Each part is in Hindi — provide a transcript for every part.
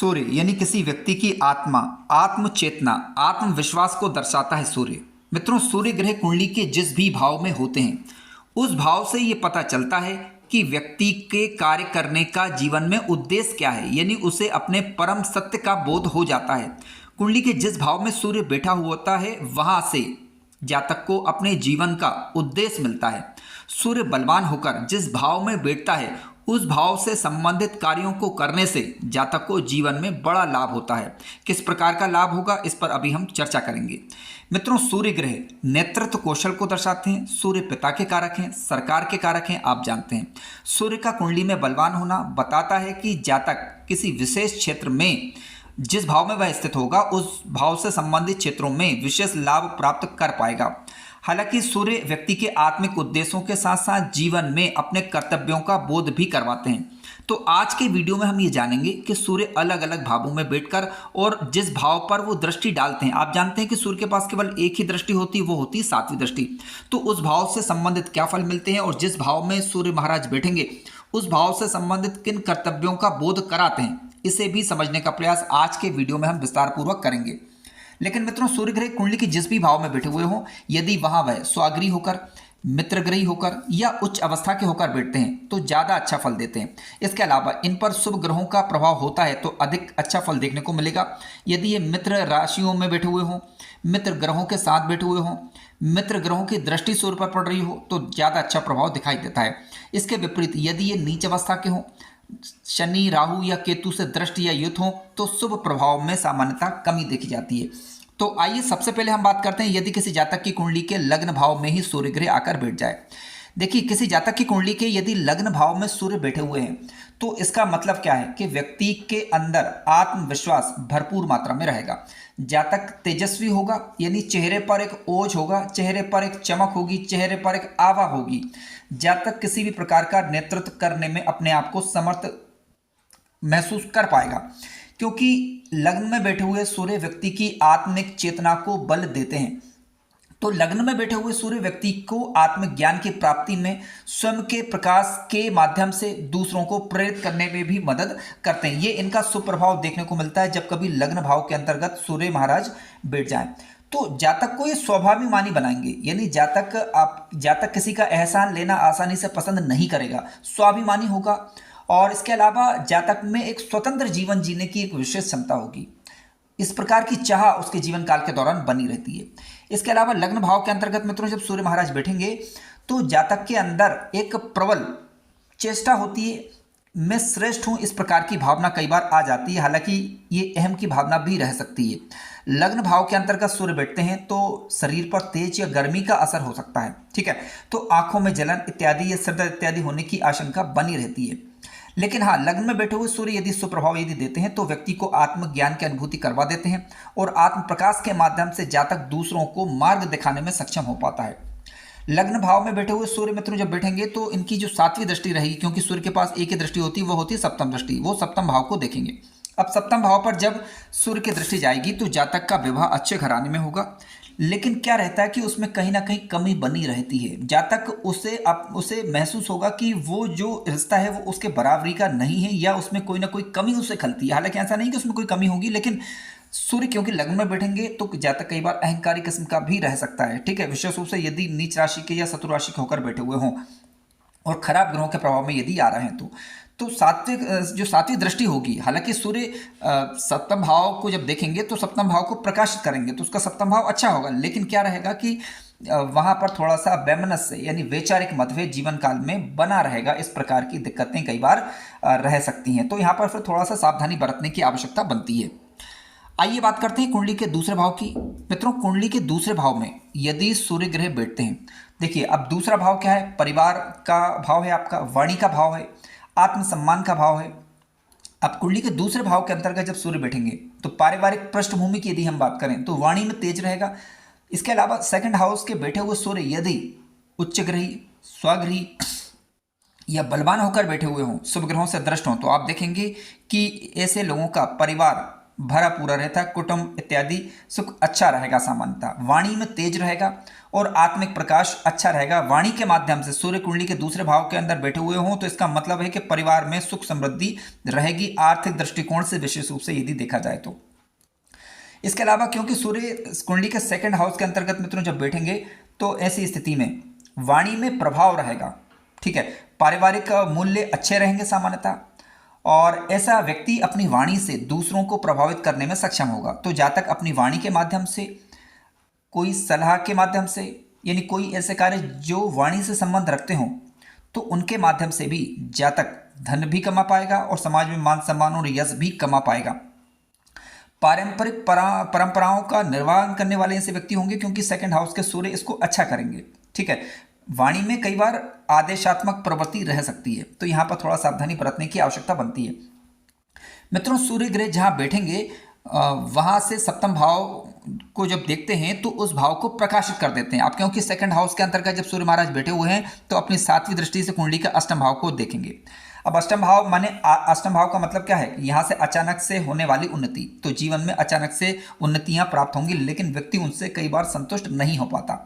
सूर्य यानी किसी व्यक्ति की आत्मा, आत्म चेतना, आत्मविश्वास को दर्शाता है सूर्य। मित्रों, सूर्य ग्रह कुंडली के जिस भी भाव में होते हैं उस भाव से ये पता चलता है कि व्यक्ति के कार्य करने का जीवन में उद्देश्य क्या है, यानी उसे अपने परम सत्य का बोध हो जाता है। कुंडली के जिस भाव में सूर्य बैठा हुआ होता है वहां से जातक को अपने जीवन का उद्देश्य मिलता है। सूर्य बलवान होकर जिस भाव में बैठता है उस भाव से संबंधित कार्यों को करने से जातक को जीवन में बड़ा लाभ होता है। किस प्रकार का लाभ होगा इस पर अभी हम चर्चा करेंगे। मित्रों, सूर्य ग्रह नेतृत्व कौशल को दर्शाते हैं। सूर्य पिता के कारक हैं, सरकार के कारक हैं, आप जानते हैं। सूर्य का कुंडली में बलवान होना बताता है कि जातक किसी विशेष क्षेत्र में जिस भाव में वह स्थित होगा उस भाव से संबंधित क्षेत्रों में विशेष लाभ प्राप्त कर पाएगा। हालांकि सूर्य व्यक्ति के आत्मिक उद्देश्यों के साथ साथ जीवन में अपने कर्तव्यों का बोध भी करवाते हैं। तो आज के वीडियो में हम ये जानेंगे कि सूर्य अलग अलग भावों में बैठकर और जिस भाव पर वो दृष्टि डालते हैं, आप जानते हैं कि सूर्य के पास केवल एक ही दृष्टि होती है, वो होती है सातवीं दृष्टि। तो उस भाव से संबंधित क्या फल मिलते हैं और जिस भाव में सूर्य महाराज बैठेंगे उस भाव से संबंधित किन कर्तव्यों का बोध कराते हैं, इसे भी समझने का प्रयास आज के वीडियो में हम विस्तार पूर्वक करेंगे। लेकिन मित्रों, सूर्य ग्रह कुंडली के जिस भी भाव में बैठे हुए हों, यदि वहां वह स्वाग्रही होकर, मित्रग्रही होकर या उच्च अवस्था के होकर बैठते हैं तो ज़्यादा अच्छा फल देते हैं। इसके अलावा इन पर शुभ ग्रहों का प्रभाव होता है तो अधिक अच्छा फल देखने को मिलेगा। यदि ये मित्र राशियों में बैठे हुए हों, मित्र ग्रहों के साथ बैठे हुए हों, मित्र ग्रहों की दृष्टि सूर्य पर पड़ रही हो तो ज़्यादा अच्छा प्रभाव दिखाई देता है। इसके विपरीत यदि ये नीच अवस्था के हों, शनि, राहु या केतु से दृष्टि या युत हो तो शुभ प्रभाव में सामान्यतः कमी देखी जाती है। तो आइए सबसे पहले हम बात करते हैं यदि किसी जातक की कुंडली के लग्न भाव में ही सूर्य ग्रह आकर बैठ जाए। देखिए, किसी जातक की कुंडली के यदि लग्न भाव में सूर्य बैठे हुए हैं तो इसका मतलब क्या है कि व्यक्ति के अंदर आत्मविश्वास भरपूर मात्रा में रहेगा। जातक तेजस्वी होगा, यानी चेहरे पर एक ओज होगा, चेहरे पर एक चमक होगी, चेहरे पर एक आभा होगी। जातक किसी भी प्रकार का नेतृत्व करने में अपने आप को समर्थ महसूस कर पाएगा, क्योंकि लग्न में बैठे हुए सूर्य व्यक्ति की आत्मिक चेतना को बल देते हैं। तो लग्न में बैठे हुए सूर्य व्यक्ति को आत्मज्ञान की प्राप्ति में स्वयं के प्रकाश के माध्यम से दूसरों को प्रेरित करने में भी मदद करते हैं। ये इनका सुप्रभाव देखने को मिलता है जब कभी लग्न भाव के अंतर्गत सूर्य महाराज बैठ जाएं। तो जातक को ये स्वाभिमानी बनाएंगे, यानी जातक किसी का एहसान लेना आसानी से पसंद नहीं करेगा, स्वाभिमानी होगा। और इसके अलावा जातक में एक स्वतंत्र जीवन जीने की एक विशेष क्षमता होगी। इस प्रकार की चाह उसके जीवन काल के दौरान बनी रहती है। इसके अलावा लग्न भाव के अंतर्गत मित्रों जब सूर्य महाराज बैठेंगे तो जातक के अंदर एक प्रबल चेष्टा होती है, मैं श्रेष्ठ हूं, इस प्रकार की भावना कई बार आ जाती है। हालांकि ये अहम की भावना भी रह सकती है। लग्न भाव के अंतर्गत सूर्य बैठते हैं तो शरीर पर तेज या गर्मी का असर हो सकता है, ठीक है। तो आंखों में जलन इत्यादि या सिरदर्द इत्यादि होने की आशंका बनी रहती है। लेकिन हाँ, लग्न में बैठे हुए सूर्य यदि सुप्रभाव यदि देते हैं तो व्यक्ति को आत्मज्ञान की अनुभूति करवा देते हैं और आत्म प्रकाश के माध्यम से जातक दूसरों को मार्ग दिखाने में सक्षम हो पाता है। लग्न भाव में बैठे हुए सूर्य मित्र जब बैठेंगे तो इनकी जो सातवीं दृष्टि रहेगी, क्योंकि सूर्य के पास एक ही दृष्टि होती है, वो होती है सप्तम दृष्टि, वो सप्तम भाव को देखेंगे। अब सप्तम भाव पर जब सूर्य की दृष्टि जाएगी तो जातक का विवाह अच्छे घराने में होगा, लेकिन क्या रहता है कि उसमें कहीं ना कहीं कमी बनी रहती है। जातक उसे महसूस होगा कि वो जो रिश्ता है वो उसके बराबरी का नहीं है या उसमें कोई ना कोई कमी उसे खलती है। हालांकि ऐसा नहीं कि उसमें कोई कमी होगी, लेकिन सूर्य क्योंकि लग्न में बैठेंगे तो जातक कई बार अहंकारी किस्म का भी रह सकता है, ठीक है। विशेष रूप से यदि नीच राशि के या शत्रु राशि के होकर बैठे हुए हों और खराब ग्रहों के प्रभाव में यदि आ रहे हैं तो सात्विक दृष्टि होगी। हालांकि सूर्य सप्तम भाव को जब देखेंगे तो सप्तम भाव को प्रकाशित करेंगे तो उसका सप्तम भाव अच्छा होगा, लेकिन क्या रहेगा कि वहां पर थोड़ा सा वैमनस्य यानी वैचारिक मतभेद जीवन काल में बना रहेगा। इस प्रकार की दिक्कतें कई बार रह सकती हैं, तो यहाँ पर फिर थोड़ा सा सावधानी बरतने की आवश्यकता बनती है। आइए बात करते हैं कुंडली के दूसरे भाव की। मित्रों, कुंडली के दूसरे भाव में यदि सूर्य ग्रह बैठते हैं, देखिए अब दूसरा भाव क्या है, परिवार का भाव है, आपका वाणी का भाव है, आत्मसम्मान का भाव है। अब कुंडली के दूसरे भाव के अंतर्गत जब सूर्य बैठेंगे तो पारिवारिक पृष्ठभूमि की यदि हम बात करें तो वाणी में तेज रहेगा। इसके अलावा सेकंड हाउस के बैठे हुए सूर्य यदि उच्चग्रही, स्वग्रही या बलवान होकर बैठे हुए हों, शुभ ग्रहों से दृष्ट हों, तो आप देखेंगे कि ऐसे लोगों का परिवार भरा पूरा रहता है, कुटुंब इत्यादि सुख अच्छा रहेगा सामान्यतः। वाणी में तेज रहेगा और आत्मिक प्रकाश अच्छा रहेगा। वाणी के माध्यम से सूर्य कुंडली के दूसरे भाव के अंदर बैठे हुए हों तो इसका मतलब है कि परिवार में सुख समृद्धि रहेगी, आर्थिक दृष्टिकोण से विशेष रूप से यदि देखा जाए तो। इसके अलावा क्योंकि सूर्य कुंडली के सेकंड हाउस के अंतर्गत मित्रों जब बैठेंगे तो ऐसी स्थिति में वाणी में प्रभाव रहेगा, ठीक है। पारिवारिक मूल्य अच्छे रहेंगे सामान्यतः, और ऐसा व्यक्ति अपनी वाणी से दूसरों को प्रभावित करने में सक्षम होगा। तो जातक अपनी वाणी के माध्यम से, कोई सलाह के माध्यम से, यानी कोई ऐसे कार्य जो वाणी से संबंध रखते हों तो उनके माध्यम से भी जातक धन भी कमा पाएगा और समाज में मान सम्मान और यश भी कमा पाएगा। पारंपरिक परंपराओं का निर्वाह करने वाले ऐसे व्यक्ति होंगे क्योंकि सेकंड हाउस के सूर्य इसको अच्छा करेंगे, ठीक है। वाणी में कई बार आदेशात्मक प्रवृत्ति रह सकती है, तो यहाँ पर थोड़ा सावधानी बरतने की आवश्यकता बनती है। मित्रों, सूर्य ग्रह जहाँ बैठेंगे वहाँ से सप्तम भाव को जब देखते हैं तो उस भाव को प्रकाशित कर देते हैं आप, क्योंकि सेकंड हाउस के अंतर्गत जब सूर्य महाराज बैठे हुए हैं तो अपनी 7वीं दृष्टि से कुंडली के अष्टम भाव को देखेंगे। अब अष्टम भाव माने अष्टम भाव का मतलब क्या है, यहाँ से अचानक से होने वाली उन्नति। तो जीवन में अचानक से उन्नतियाँ प्राप्त होंगी, लेकिन व्यक्ति उनसे कई बार संतुष्ट नहीं हो पाता।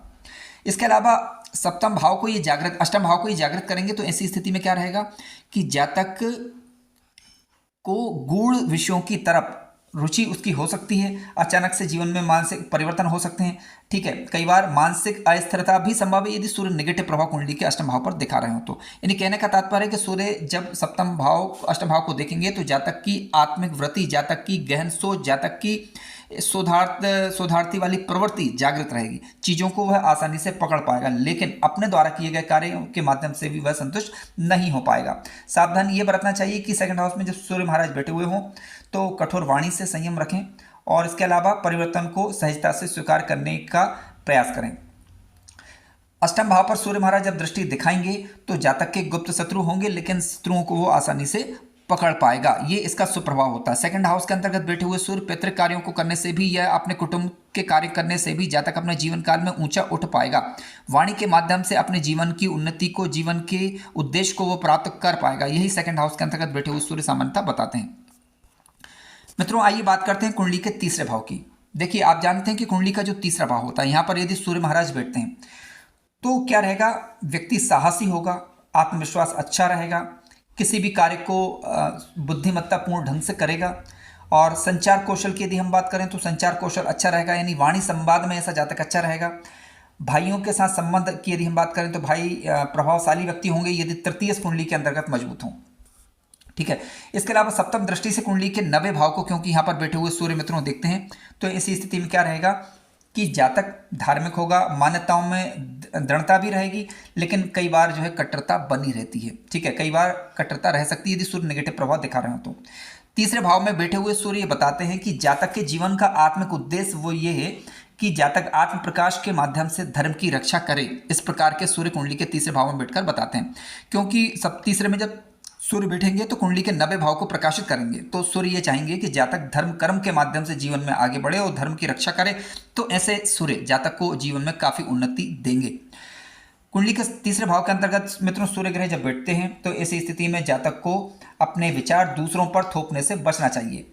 इसके अलावा सप्तम भाव को ये जागृत, अष्टम भाव को ये जागृत करेंगे तो ऐसी स्थिति में क्या रहेगा कि जातक को गूढ़ विषयों की तरफ रुचि उसकी हो सकती है। अचानक से जीवन में मानसिक परिवर्तन हो सकते हैं, ठीक है। कई बार मानसिक अस्थिरता भी संभव है यदि सूर्य नेगेटिव प्रभाव कुंडली के अष्टम भाव पर दिखा रहे हो तो। यानी कहने का तात्पर्य है कि सूर्य जब सप्तम भाव अष्टम भाव को देखेंगे तो जातक की आत्मिक वृत्ति, जातक की गहन सोच, जातक की शोधार्थी वाली प्रवृत्ति जागृत रहेगी। चीज़ों को वह आसानी से पकड़ पाएगा, लेकिन अपने द्वारा किए गए कार्यों के माध्यम से भी वह संतुष्ट नहीं हो पाएगा। सावधान ये बरतना चाहिए कि सेकंड हाउस में जब सूर्य महाराज बैठे हुए हों तो कठोर वाणी से संयम रखें और इसके अलावा परिवर्तन को सहजता से स्वीकार करने का प्रयास करें। अष्टम भाव पर सूर्य महाराज जब दृष्टि दिखाएंगे तो जातक के गुप्त शत्रु होंगे, लेकिन शत्रुओं को वो आसानी से पकड़ पाएगा, ये इसका सुप्रभाव होता है। सेकंड हाउस के अंतर्गत बैठे हुए सूर्य पैतृक कार्यों को करने से भी या अपने कुटुंब के कार्य करने से भी जातक अपने जीवन काल में ऊंचा उठ पाएगा। वाणी के माध्यम से अपने जीवन की उन्नति को, जीवन के उद्देश्य को वो प्राप्त कर पाएगा। यही सेकंड हाउस के अंतर्गत बैठे हुए सूर्य सामान्यतः बताते हैं। मित्रों, आइए बात करते हैं कुंडली के तीसरे भाव की। देखिए, आप जानते हैं कि कुंडली का जो तीसरा भाव होता है, यहाँ पर यदि सूर्य महाराज बैठते हैं तो क्या रहेगा, व्यक्ति साहसी होगा, आत्मविश्वास अच्छा रहेगा, किसी भी कार्य को बुद्धिमत्तापूर्ण ढंग से करेगा। और संचार कौशल की यदि हम बात करें तो संचार कौशल अच्छा रहेगा, यानी वाणी संवाद में ऐसा जातक अच्छा रहेगा। भाइयों के साथ संबंध की यदि हम बात करें तो भाई प्रभावशाली व्यक्ति होंगे यदि तृतीय कुंडली के अंतर्गत मजबूत हों, ठीक है। इसके अलावा सप्तम दृष्टि से कुंडली के 90 भाव को क्योंकि यहाँ पर बैठे हुए सूर्य मित्रों देखते हैं तो ऐसी स्थिति में क्या रहेगा कि जातक धार्मिक होगा, मान्यताओं में दृढ़ता भी रहेगी, लेकिन कई बार जो है कट्टरता बनी रहती है, ठीक है। कई बार कट्टरता रह सकती है यदि सूर्य नेगेटिव प्रभाव दिखा रहे हो तो। तीसरे भाव में बैठे हुए सूर्य बताते हैं कि जातक के जीवन का आत्मिक उद्देश्य वो ये है कि जातक आत्म प्रकाश के माध्यम से धर्म की रक्षा करे। इस प्रकार के सूर्य कुंडली के तीसरे भाव में बैठकर बताते हैं, क्योंकि सब तीसरे में जब सूर्य बैठेंगे तो कुंडली के 90 भाव को प्रकाशित करेंगे। तो सूर्य ये चाहेंगे कि जातक धर्म कर्म के माध्यम से जीवन में आगे बढ़े और धर्म की रक्षा करे, तो ऐसे सूर्य जातक को जीवन में काफ़ी उन्नति देंगे। कुंडली के तीसरे भाव के अंतर्गत मित्रों सूर्य ग्रह जब बैठते हैं तो ऐसी स्थिति में जातक को अपने विचार दूसरों पर थोपने से बचना चाहिए।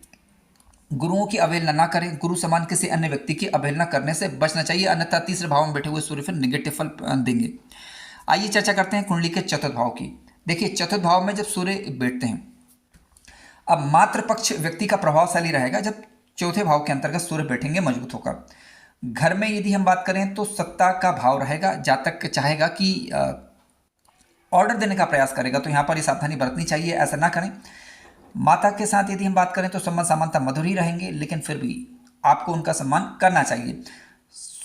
गुरुओं की अवहेलना ना करें, गुरु समान किसी अन्य व्यक्ति की अवहेलना करने से बचना चाहिए, अन्यथा तीसरे भाव में बैठे हुए सूर्य फिर निगेटिव फल देंगे। आइए चर्चा करते हैं कुंडली के चतुर्थ भाव की। देखिए, चतुर्थ भाव में जब सूर्य बैठते हैं, अब मातृपक्ष व्यक्ति का प्रभावशाली रहेगा जब चौथे भाव के अंतर्गत सूर्य बैठेंगे मजबूत होकर। घर में यदि हम बात करें तो सत्ता का भाव रहेगा, जातक चाहेगा कि ऑर्डर देने का प्रयास करेगा, तो यहाँ पर ये सावधानी बरतनी चाहिए, ऐसा ना करें। माता के साथ यदि हम बात करें तो सम्मान समानता मधुर ही रहेंगे, लेकिन फिर भी आपको उनका सम्मान करना चाहिए।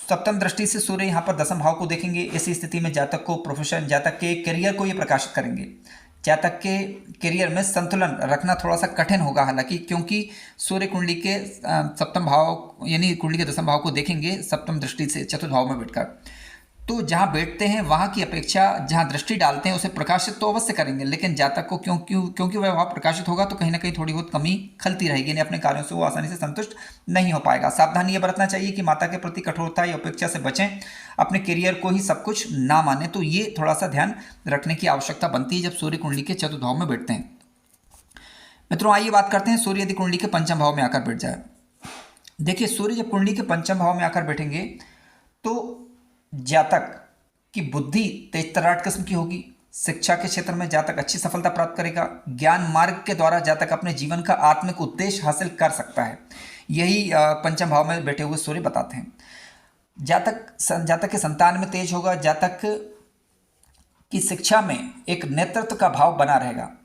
सप्तम दृष्टि से सूर्य यहाँ पर दसम भाव को देखेंगे, ऐसी स्थिति में जातक को प्रोफेशन, जातक के करियर को ये प्रकाशित करेंगे। जातक के करियर में संतुलन रखना थोड़ा सा कठिन होगा हालांकि, क्योंकि सूर्य कुंडली के सप्तम भाव यानी कुंडली के दसम भाव को देखेंगे सप्तम दृष्टि से चतुर्थ भाव में बैठकर। तो जहाँ बैठते हैं वहाँ की अपेक्षा जहाँ दृष्टि डालते हैं उसे प्रकाशित तो अवश्य करेंगे, लेकिन जातक को क्योंकि वह भाव प्रकाशित होगा तो कहीं ना कहीं थोड़ी बहुत कमी खलती रहेगी, यानी अपने कार्यों से वो आसानी से संतुष्ट नहीं हो पाएगा। सावधानी ये बरतना चाहिए कि माता के प्रति कठोरता या उपेक्षा से बचें, अपने करियर को ही सब कुछ ना माने, तो ये थोड़ा सा ध्यान रखने की आवश्यकता बनती है जब सूर्य कुंडली के चतुर्थ भाव में बैठते हैं। मित्रों आइए बात करते हैं सूर्य यदि कुंडली के पंचम भाव में आकर बैठ जाए। देखिए सूर्य जब कुंडली के पंचम भाव में आकर बैठेंगे तो जातक की बुद्धि तेज तर्राट किस्म की होगी। शिक्षा के क्षेत्र में जातक अच्छी सफलता प्राप्त करेगा। ज्ञान मार्ग के द्वारा जातक अपने जीवन का आत्मिक उद्देश्य हासिल कर सकता है। यही पंचम भाव में बैठे हुए सूर्य बताते हैं। जातक के संतान में तेज होगा। जातक की शिक्षा में एक नेतृत्व का भाव बना रहेगा।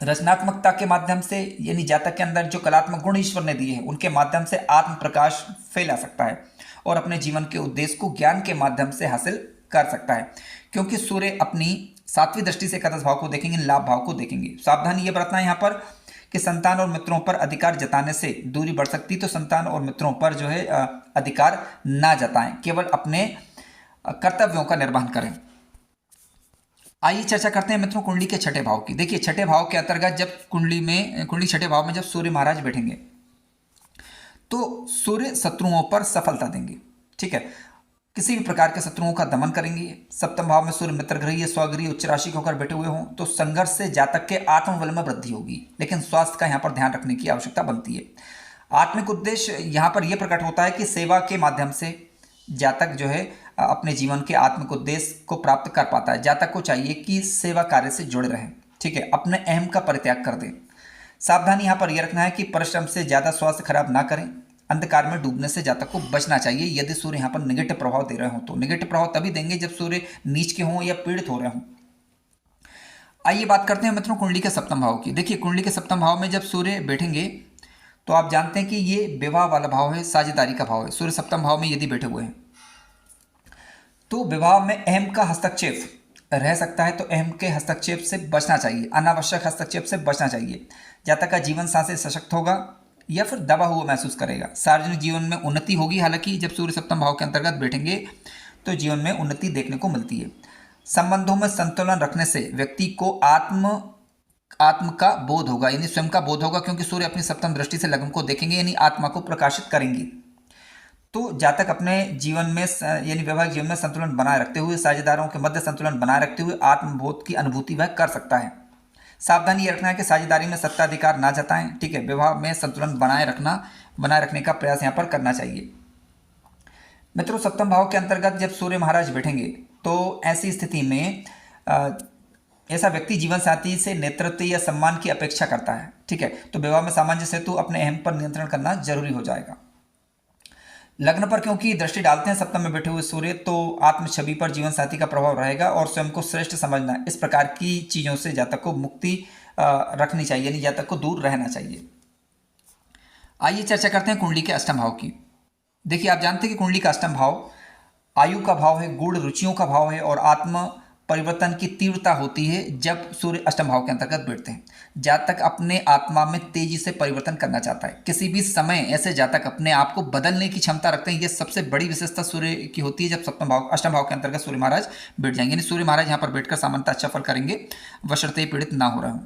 रचनात्मकता के माध्यम से यानी जातक के अंदर जो कलात्मक गुण ईश्वर ने दिए हैं उनके माध्यम से आत्म प्रकाश फैला सकता है और अपने जीवन के उद्देश्य को ज्ञान के माध्यम से हासिल कर सकता है। क्योंकि सूर्य अपनी 7वीं दृष्टि से एकादश भाव को देखेंगे, लाभ भाव को देखेंगे। सावधानी ये बरतना है यहाँ पर कि संतान और मित्रों पर अधिकार जताने से दूरी बढ़ सकती, तो संतान और मित्रों पर जो है अधिकार ना जताएं, केवल अपने कर्तव्यों का निर्वहन करें। आइए चर्चा करते हैं मित्रों कुंडली के छठे भाव की। देखिए छठे भाव के अंतर्गत जब कुंडली छठे भाव में जब सूर्य महाराज बैठेंगे तो सूर्य शत्रुओं पर सफलता देंगे। ठीक है, किसी भी प्रकार के शत्रुओं का दमन करेंगे। सप्तम भाव में सूर्य मित्रगृह स्वगृह उच्च राशि होकर बैठे हुए हों तो संघर्ष से जातक के आत्मबल में वृद्धि होगी, लेकिन स्वास्थ्य का यहाँ पर ध्यान रखने की आवश्यकता बनती है। आत्मिक उद्देश्य यहाँ पर यह प्रकट होता है कि सेवा के माध्यम से जातक जो है अपने जीवन के आत्मिक उद्देश्य को प्राप्त कर पाता है। जातक को चाहिए कि सेवा कार्य से जुड़े रहें। ठीक है, अपने अहम का परित्याग कर दें। सावधानी यहाँ पर यह रखना है कि परिश्रम से ज़्यादा स्वास्थ्य खराब ना करें। अंधकार में डूबने से जातक को बचना चाहिए। यदि सूर्य यहाँ पर नेगेटिव प्रभाव दे रहे हों तो नेगेटिव प्रभाव तभी देंगे जब सूर्य नीच के हों या पीड़ित हो रहे हों। आइए बात करते हैं मित्रों कुंडली के सप्तम भाव की। देखिए कुंडली के सप्तम भाव में जब सूर्य बैठेंगे तो आप जानते हैं कि ये विवाह वाला भाव है, साझेदारी का भाव है। सूर्य सप्तम भाव में यदि बैठे हुए हैं तो विवाह में अहम का हस्तक्षेप रह सकता है, तो अहम के हस्तक्षेप से बचना चाहिए, अनावश्यक हस्तक्षेप से बचना चाहिए। जातक का जीवन साथी सशक्त होगा या फिर दबा हुआ महसूस करेगा। सार्वजनिक जीवन में उन्नति होगी। हालांकि जब सूर्य सप्तम भाव के अंतर्गत बैठेंगे तो जीवन में उन्नति देखने को मिलती है। संबंधों में संतुलन रखने से व्यक्ति को आत्म का बोध होगा, यानी स्वयं का बोध होगा, क्योंकि सूर्य अपनी सप्तम दृष्टि से लग्न को देखेंगे यानी आत्मा को प्रकाशित करेंगे। तो जातक अपने जीवन में यानी वैवाहिक जीवन में संतुलन बनाए रखते हुए, साझेदारों के मध्य संतुलन बनाए रखते हुए आत्मबोध की अनुभूति वह कर सकता है। सावधानी ये रखना है कि साझेदारी में सत्ताधिकार ना जताएं। ठीक है, विवाह में संतुलन बनाए रखने का प्रयास यहाँ पर करना चाहिए। मित्रों सप्तम भाव के अंतर्गत जब सूर्य महाराज बैठेंगे तो ऐसी स्थिति में ऐसा व्यक्ति जीवन साथी से नेतृत्व या सम्मान की अपेक्षा करता है। ठीक है, तो विवाह में सामंजस्य हेतु अपने अहम पर नियंत्रण करना जरूरी हो जाएगा। लग्न पर क्योंकि दृष्टि डालते हैं सप्तम में बैठे हुए सूर्य, तो आत्म छवि पर जीवन साथी का प्रभाव रहेगा और स्वयं को श्रेष्ठ समझना, इस प्रकार की चीज़ों से जातक को मुक्ति रखनी चाहिए, यानी जातक को दूर रहना चाहिए। आइए चर्चा करते हैं कुंडली के अष्टम भाव की। देखिए आप जानते हैं कि कुंडली का अष्टम भाव आयु का भाव है, गूढ़ रुचियों का भाव है और आत्म परिवर्तन की तीव्रता होती है जब सूर्य अष्टम भाव के अंतर्गत बैठते हैं। जातक अपने आत्मा में तेजी से परिवर्तन करना चाहता है। किसी भी समय ऐसे जातक अपने आप को बदलने की क्षमता रखते हैं। यह सबसे बड़ी विशेषता सूर्य की होती है जब अष्टम भाव के अंतर्गत सूर्य महाराज बैठ जाएंगे, यानी सूर्य महाराज यहाँ पर बैठकर सामान्यतः अच्छा फल करेंगे, बशर्ते पीड़ित ना हो रहे हों।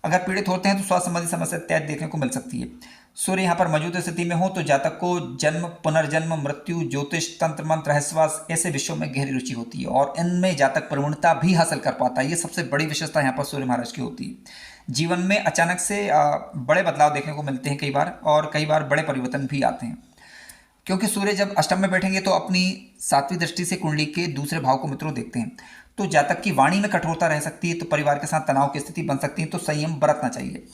अगर पीड़ित होते हैं तो स्वास्थ्य संबंधी समस्या इत्यादि देखने को मिल सकती है। सूर्य यहाँ पर मौजूद स्थिति में हो तो जातक को जन्म, पुनर्जन्म, मृत्यु, ज्योतिष, तंत्र मंत्र, रहस्यवास ऐसे विषयों में गहरी रुचि होती है और इनमें जातक प्रवीणता भी हासिल कर पाता है। ये सबसे बड़ी विशेषता यहाँ पर सूर्य महाराज की होती है। जीवन में अचानक से बड़े बदलाव देखने को मिलते हैं कई बार, और कई बार बड़े परिवर्तन भी आते हैं। क्योंकि सूर्य जब अष्टम में बैठेंगे तो अपनी 7वीं दृष्टि से कुंडली के दूसरे भाव को मित्रों देखते हैं, तो जातक की वाणी में कठोरता रह सकती है, तो परिवार के साथ तनाव की स्थिति बन सकती है, तो संयम बरतना चाहिए।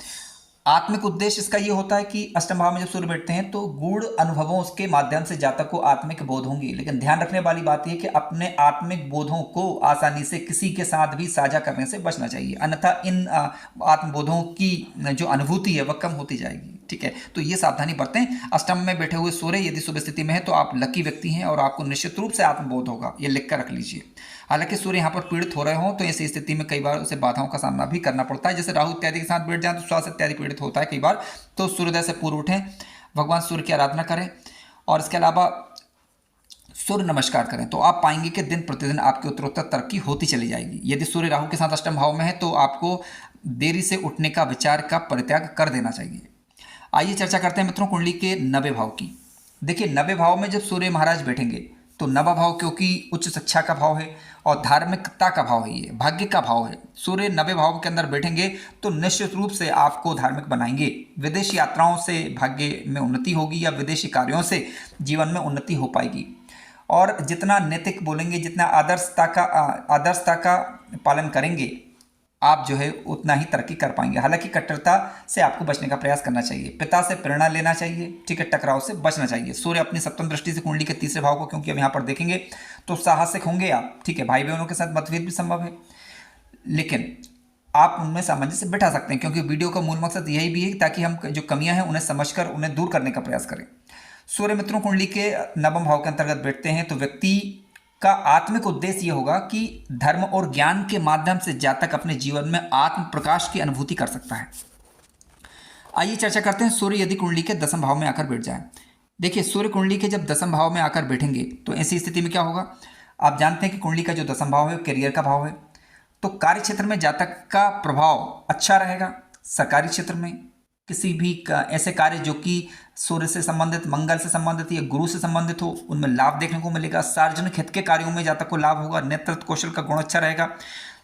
आत्मिक उद्देश्य इसका ये होता है कि अष्टम भाव में जब सूर्य बैठते हैं तो गूढ़ अनुभवों के माध्यम से जातक को आत्मिक बोध होंगे, लेकिन ध्यान रखने वाली बात यह कि अपने आत्मिक बोधों को आसानी से किसी के साथ भी साझा करने से बचना चाहिए, अन्यथा इन आत्मबोधों की जो अनुभूति है वह कम होती जाएगी। ठीक है, तो ये सावधानी बरतें। अष्टम में बैठे हुए सूर्य यदि शुभ स्थिति में है तो आप लकी व्यक्ति हैं और आपको निश्चित रूप से आत्मबोध होगा, ये लिख कर रख लीजिए। हालांकि सूर्य यहाँ पर पीड़ित हो रहे हों तो ऐसी स्थिति में कई बार उसे बाधाओं का सामना भी करना पड़ता है। जैसे राहु इत्यादि के साथ बैठ जाए तो स्वास्थ्य इत्यादि पीड़ित होता है कई बार, तो सूर्योदय से पूर्व उठें, भगवान सूर्य की आराधना करें और इसके अलावा सूर्य नमस्कार करें, तो आप पाएंगे कि दिन प्रतिदिन आपकी उत्तरोत्तर तरक्की होती चली जाएगी। यदि सूर्य राहु के साथ अष्टम भाव में है तो आपको देरी से उठने का विचार का परित्याग कर देना चाहिए। आइए चर्चा करते हैं मित्रों कुंडली के 90 भाव की। देखिए 90 भाव में जब सूर्य महाराज बैठेंगे तो नवा भाव क्योंकि उच्च शिक्षा का भाव है और धार्मिकता का भाव है, ये भाग्य का भाव है। सूर्य नवे भाव के अंदर बैठेंगे तो निश्चित रूप से आपको धार्मिक बनाएंगे। विदेश यात्राओं से भाग्य में उन्नति होगी या विदेशी कार्यों से जीवन में उन्नति हो पाएगी। और जितना नैतिक बोलेंगे, जितना आदर्शता का पालन करेंगे आप जो है उतना ही तरक्की कर पाएंगे। हालांकि कट्टरता से आपको बचने का प्रयास करना चाहिए, पिता से प्रेरणा लेना चाहिए, ठीक है, टकराव से बचना चाहिए। सूर्य अपनी सप्तम दृष्टि से कुंडली के तीसरे भाव को क्योंकि अब यहाँ पर देखेंगे तो साहसिक होंगे आप, ठीक है, भाई बहनों के साथ मतभेद भी संभव है, लेकिन आप उनमें सामंजस्य बिठा सकते हैं, क्योंकि वीडियो का मूल मकसद यही भी है ताकि हम जो कमियां हैं उन्हें समझकर उन्हें दूर करने का प्रयास करें। सूर्य मित्रों कुंडली के नवम भाव के अंतर्गत बैठते हैं तो व्यक्ति का आत्मिक उद्देश्य ये होगा कि धर्म और ज्ञान के माध्यम से जातक अपने जीवन में आत्म प्रकाश की अनुभूति कर सकता है। आइए चर्चा करते हैं सूर्य यदि कुंडली के दसम भाव में आकर बैठ जाए। देखिए, सूर्य कुंडली के जब दसम भाव में आकर बैठेंगे तो ऐसी स्थिति में क्या होगा, आप जानते हैं कि कुंडली का जो दसम भाव है वो करियर का भाव है। तो कार्य क्षेत्र में जातक का प्रभाव अच्छा रहेगा। सरकारी क्षेत्र में किसी भी ऐसे कार्य जो कि सूर्य से संबंधित, मंगल से संबंधित या गुरु से संबंधित हो, उनमें लाभ देखने को मिलेगा। सार्वजनिक हित के कार्यों में जातक को लाभ होगा। नेतृत्व कौशल का गुण अच्छा रहेगा।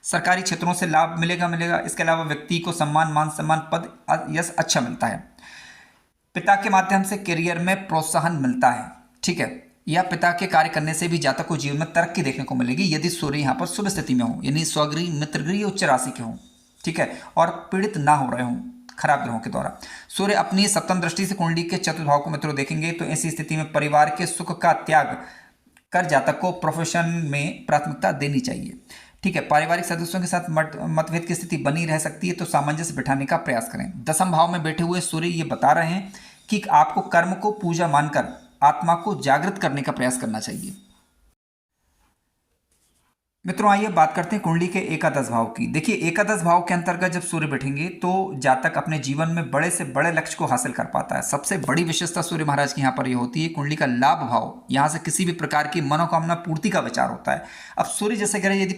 सरकारी क्षेत्रों से लाभ मिलेगा। इसके अलावा व्यक्ति को सम्मान, मान सम्मान, पद, यश अच्छा मिलता है। पिता के माध्यम से करियर में प्रोत्साहन मिलता है, ठीक है, या पिता के कार्य करने से भी जातक को जीवन में तरक्की देखने को मिलेगी यदि सूर्य यहाँ पर शुभ स्थिति में हो, यानी स्वगृह, मित्रगृह, उच्च राशि के हों, ठीक है, और पीड़ित ना हो रहे हों खराब ग्रहों के द्वारा। सूर्य अपनी सप्तम दृष्टि से कुंडली के चतुर्थ भाव को मित्रों देखेंगे तो ऐसी स्थिति में परिवार के सुख का त्याग कर जातक को प्रोफेशन में प्राथमिकता देनी चाहिए, ठीक है। पारिवारिक सदस्यों के साथ मतभेद की स्थिति बनी रह सकती है, तो सामंजस्य बिठाने का प्रयास करें। दसम भाव में बैठे हुए सूर्य ये बता रहे हैं कि आपको कर्म को पूजा मानकर आत्मा को जागृत करने का प्रयास करना चाहिए। मित्रों, आइए बात करते हैं कुंडली के एकादश भाव की। देखिए, एकादश भाव के अंतर्गत जब सूर्य बैठेंगे तो जातक अपने जीवन में बड़े से बड़े लक्ष्य को हासिल कर पाता है। सबसे बड़ी विशेषता सूर्य महाराज की यहाँ पर ये होती है, कुंडली का लाभ भाव, यहाँ से किसी भी प्रकार की मनोकामना पूर्ति का विचार होता है। अब सूर्य जैसे ग्रह यदि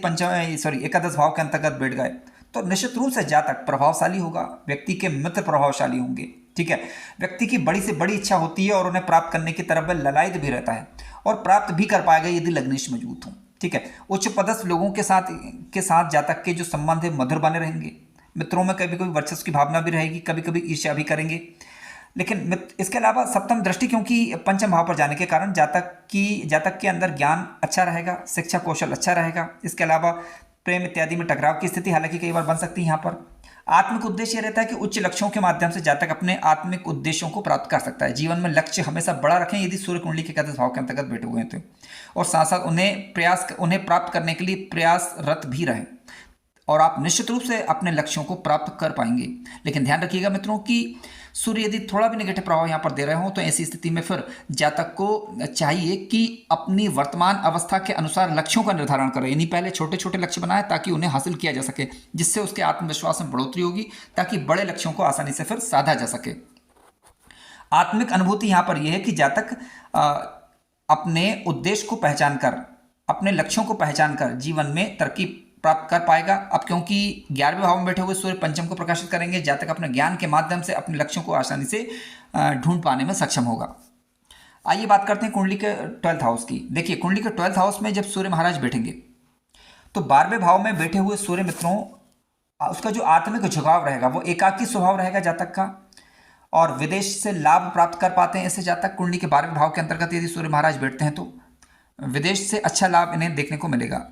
एकादश भाव के अंतर्गत बैठ गए तो निश्चित रूप से जातक प्रभावशाली होगा, व्यक्ति के मित्र प्रभावशाली होंगे, ठीक है। व्यक्ति की बड़ी से बड़ी इच्छा होती है और उन्हें प्राप्त करने की तरफ वह ललायत भी रहता है और प्राप्त भी कर पाएगा यदि लग्नेश मजबूत हो, ठीक है। उच्च पदस्थ लोगों के साथ जातक के जो संबंध है मधुर बने रहेंगे। मित्रों में कभी कभी वर्चस्व की भावना भी रहेगी, कभी कभी ईर्ष्या भी करेंगे। लेकिन इसके अलावा सप्तम दृष्टि क्योंकि पंचम भाव पर जाने के कारण जातक के अंदर ज्ञान अच्छा रहेगा, शिक्षा कौशल अच्छा रहेगा। इसके अलावा प्रेम इत्यादि में टकराव की स्थिति हालांकि कई बार बन सकती है। यहाँ पर आत्मिक उद्देश्य रहता है कि उच्च लक्ष्यों के माध्यम से जातक अपने आत्मिक उद्देश्यों को प्राप्त कर सकता है। जीवन में लक्ष्य हमेशा बड़ा रखें यदि सूर्य कुंडली के एकादश भाव के अंतर्गत बैठे हुए हैं तो, और साथ साथ उन्हें प्राप्त करने के लिए प्रयासरत भी रहें और आप निश्चित रूप से अपने लक्ष्यों को प्राप्त कर पाएंगे। लेकिन ध्यान रखिएगा मित्रों कि सूर्य यदि थोड़ा भी नेगेटिव प्रभाव यहाँ पर दे रहे हो तो ऐसी स्थिति में फिर जातक को चाहिए कि अपनी वर्तमान अवस्था के अनुसार लक्ष्यों का निर्धारण करें, यानी पहले छोटे छोटे लक्ष्य बनाए ताकि उन्हें हासिल किया जा सके, जिससे उसके आत्मविश्वास में बढ़ोतरी होगी ताकि बड़े लक्ष्यों को आसानी से फिर साधा जा सके। आत्मिक अनुभूति यहाँ पर यह है कि जातक अपने उद्देश्य को पहचान कर, अपने लक्ष्यों को पहचान कर जीवन में तरक्की प्राप्त कर पाएगा। अब क्योंकि 11वें भाव में बैठे हुए सूर्य पंचम को प्रकाशित करेंगे, जातक अपने ज्ञान के माध्यम से अपने लक्ष्यों को आसानी से ढूंढ पाने में सक्षम होगा। आइए बात करते हैं कुंडली के 12th हाउस की। देखिए, कुंडली के 12th हाउस में जब सूर्य महाराज बैठेंगे तो 12वें भाव में बैठे हुए सूर्य मित्रों, उसका जो आत्मिक झुकाव रहेगा वो एकाकी स्वभाव रहेगा जातक का, और विदेश से लाभ प्राप्त कर पाते हैं ऐसे जातक। कुंडली के 12वें भाव के अंतर्गत यदि सूर्य महाराज बैठते हैं तो विदेश से अच्छा लाभ इन्हें देखने को मिलेगा।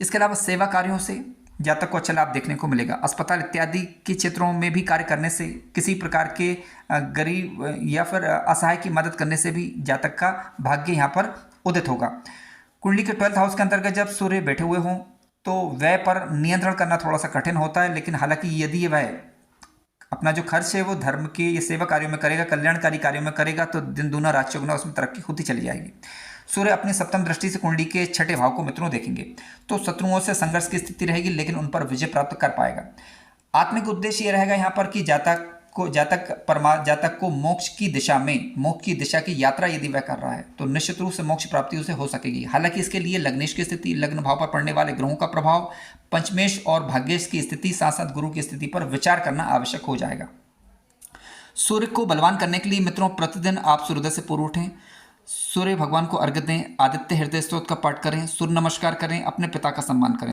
इसके अलावा सेवा कार्यों से जातक को अच्छा लाभ देखने को मिलेगा। अस्पताल इत्यादि के क्षेत्रों में भी कार्य करने से, किसी प्रकार के गरीब या फिर असहाय की मदद करने से भी जातक का भाग्य यहाँ पर उदित होगा। कुंडली के 12th हाउस के अंतर्गत जब सूर्य बैठे हुए हों तो व्यय पर नियंत्रण करना थोड़ा सा कठिन होता है, लेकिन हालांकि यदि ये व्यय अपना जो खर्च है वो धर्म के या सेवा कार्यों में करेगा, कल्याणकारी कार्यों में करेगा तो दिन दूना रात चौगुना उसमें तरक्की होती चली जाएगी। सूर्य अपनी सप्तम दृष्टि से कुंडली के 6ठे भाव को मित्रों देखेंगे तो शत्रुओं से संघर्ष की स्थिति रहेगी, लेकिन उन पर विजय प्राप्त कर पाएगा। आत्मिक उद्देश्य ये रहेगा यहाँ पर कि जातक को मोक्ष की दिशा की यात्रा यदि वह कर रहा है तो निश्चित रूप से मोक्ष प्राप्ति उसे हो सकेगी। हालांकि इसके लिए लग्नेश की स्थिति, लग्न भाव पर पड़ने वाले ग्रहों का प्रभाव, पंचमेश और भाग्येश की स्थिति, साथ साथ गुरु की स्थिति पर विचार करना आवश्यक हो जाएगा। सूर्य को बलवान करने के लिए मित्रों प्रतिदिन आप सूर्योदय से पूर्व उठें, सूर्य भगवान को अर्घ्य दें, आदित्य हृदय स्तोत्र का पाठ करें, सूर्य नमस्कार करें, अपने पिता का सम्मान करें।